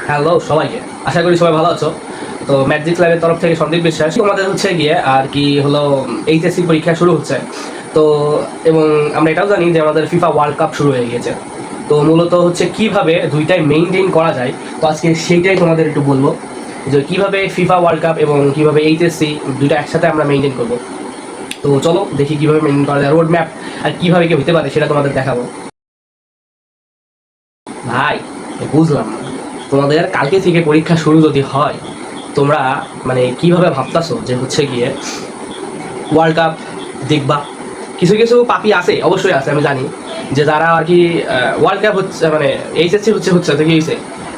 Hello সবাইকে, আশা করি সবাই ভালো আছো। তো ম্যাজিক লাইভের তরফ থেকে সন্দীপ বিশ্বাস। তোমাদের হচ্ছে গিয়ে আর কি হলো এইচএসসি পরীক্ষা শুরু হচ্ছে। তো এবং আমরা এটাও জানি যে আমাদের ফিফা ওয়ার্ল্ড কাপ শুরু হয়ে গিয়েছে। তো মূলত হচ্ছে কিভাবে দুইটাই মেইনটেইন করা যায়, তো আজকে সেইটাই তোমাদের একটু বলবো যে কিভাবে ফিফা ওয়ার্ল্ড কাপ এবং কিভাবে এইচএসসি দুইটা একসাথে আমরা মেইনটেইন করবো। তো চলো দেখি কিভাবে মেইনটেইন করা যায়, রোড ম্যাপ আর কিভাবে কি হতে পারে সেটা তোমাদের দেখাবো। ভাই বুঝলাম না, তোমাদের কালকে থেকে পরীক্ষা শুরু যদি হয়, তোমরা মানে কিভাবে ভাবতাছো যে হচ্ছে গিয়ে ওয়ার্ল্ড কাপ দেখবা। কিছু কিছু পাপি আছে, অবশ্যই আছে, আমি জানি যে যারা আর কি ওয়ার্ল্ড কাপ হচ্ছে মানে এইচএসসি হচ্ছে তো কি হয়েছে,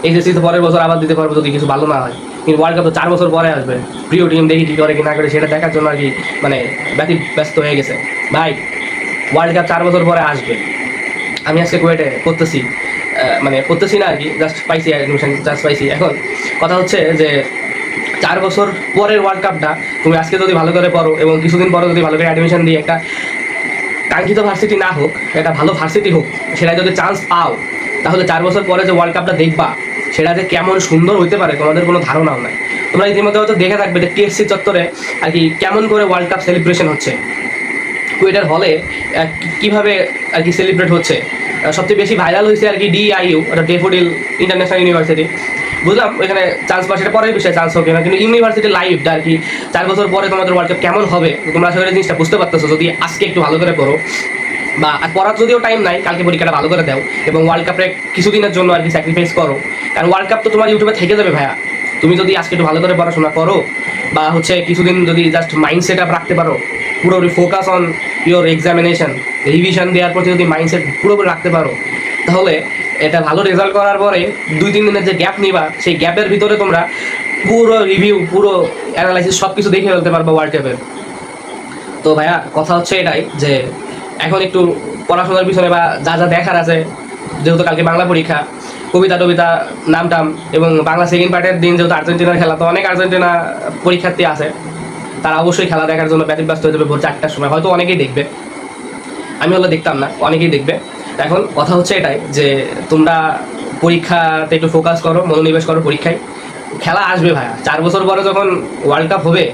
এইচএসসি তো পরের বছর আবার দিতে পারবো যদি কিছু ভালো না হয়। কিন্তু ওয়ার্ল্ড কাপ তো 4 বছর পরে আসবে। প্রিয় টিম দেখি কী করে কি না করে সেটা দেখার জন্য আর কি মানে ব্যস্ত হয়ে গেছে। ভাই ওয়ার্ল্ড কাপ 4 বছর পরে আসবে। আমি আজকে কুয়েটে পড়তেছি, মানে পড়তেছি না আর কি, জাস্ট পাইছি অ্যাডমিশন, জাস্ট পাইছি। এখন কথা হচ্ছে যে 4 বছর পরের ওয়ার্ল্ড কাপটা তুমি আজকে যদি ভালো করে পড়ো এবং কিছুদিন পরে যদি ভালো করে অ্যাডমিশন দিয়ে একটা কাঙ্ক্ষিত ভার্সিটি না হোক, একটা ভালো ভার্সিটি হোক, সেটা যদি চান্স পাও, তাহলে 4 বছর পরে যে ওয়ার্ল্ড কাপটা দেখবা সেটা যে কেমন সুন্দর হইতে পারে তোমাদের কোনো ধারণাও নাই। তোমরা ইতিমধ্যে হয়তো দেখে থাকবে যে টিএসসি চত্বরে আর কি কেমন করে ওয়ার্ল্ড কাপ সেলিব্রেশন হচ্ছে, কুয়েটার হলে কিভাবে আর কি সেলিব্রেট হচ্ছে। সবচেয়ে বেশি ভাইরাল হয়েছে আর কি ডিআইইউ, ওটা ডেফোডিল ইন্টারন্যাশনাল ইউনিভার্সিটি। বুঝলাম ওইখানে চান্স পাওয়া সেটা পরের বিষয়ে, চান্স হোক না, কিন্তু ইউনিভার্সিটি লাইভটা আর কি 4 বছর পরে তোমাদের ওয়ার্ল্ড কাপ কেমন হবে তোমরা আসলে জিনিসটা বুঝতে পারতেছো যদি আজকে একটু ভালো করে পড়ো, বা পড়ার যদিও টাইম নাই, কালকে পরীক্ষাটা ভালো করে দাও এবং ওয়ার্ল্ড কাপে কিছুদিনের জন্য আর কি স্যাক্রিফাইস করো। কারণ ওয়ার্ল্ড কাপ তো তোমার ইউটিউবে থেকে যাবে ভাইয়া। তুমি যদি আজকে একটু ভালো করে পড়াশোনা করো বা হচ্ছে কিছুদিন যদি জাস্ট মাইন্ড সেট আপ রাখতে পারো, পুরোপুরি focus on your examination, revision দেওয়ার প্রতি যদি মাইন্ডসেট পুরোপুরি রাখতে পারো, তাহলে এটা ভালো রেজাল্ট করার পরে 2-3 দিনের যে গ্যাপ নিবা, সেই গ্যাপের ভিতরে তোমরা পুরো রিভিউ, পুরো অ্যানালাইসিস সব কিছু দেখে ফেলতে পারবো ওয়ার্ল্ড কাপের। তো ভাইয়া কথা হচ্ছে এটাই যে এখন একটু পড়াশোনার পিছনে বা যা যা দেখার আছে, যেহেতু কালকে বাংলা পরীক্ষা, কবিতা টবিতা নাম টাম, এবং বাংলা সেকেন্ড পার্টের দিন যেহেতু আর্জেন্টিনার খেলা, তো অনেক আর্জেন্টিনা পরীক্ষার্থী আছে, তারা অবশ্যই খেলা দেখার জন্য ব্যতিব্যস্ত হয়ে যাবে ভোর 4টার সময়। হয়তো অনেকেই দেখবে, আমি হলে দেখতাম না, অনেকেই দেখবে। এখন কথা হচ্ছে এটাই যে তোমরা পরীক্ষাতে একটু ফোকাস করো, মনোনিবেশ করো পরীক্ষায়। খেলা আসবে ভাইয়া, 4 বছর পরে যখন ওয়ার্ল্ড কাপ হবে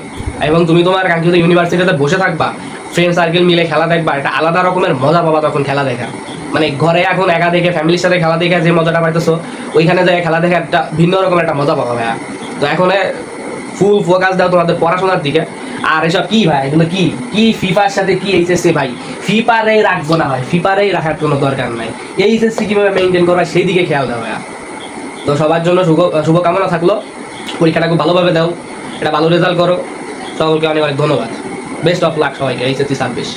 এবং তুমি তোমার কাঙ্ক্ষিত ইউনিভার্সিটিতে বসে থাকবা, ফ্রেন্ড সার্কেল মিলে খেলা দেখবা, এটা আলাদা রকমের মজা পাবা তখন খেলা দেখা। মানে ঘরে এখন একা দেখে ফ্যামিলির সাথে খেলা দেখে যে মজাটা পাইতেছো, ওইখানে যায় খেলা দেখে একটা ভিন্ন রকমের একটা মজা পাবা ভাইয়া। তো এখন ফুল ফোকাস দাও তোমাদের পড়াশোনার দিকে। আর এসব কি ভাই, এগুলো কি কি ফিফার সাথে কি এইচএসসি ভাই, ফিফারেই রাখবো না ভাই, ফিফারেই রাখার কোনো দরকার নাই। এইচএসসি কিভাবে মেনটেন করা সেই দিকে খেয়াল দাও ভাইয়া। তো সবার জন্য শুভকামনা থাকলো, পরীক্ষাটা খুব ভালোভাবে দাও, এটা ভালো রেজাল্ট করো। সকলকে অনেক অনেক ধন্যবাদ, বেস্ট অফ লাক সবাইকে এইচএসসি 26।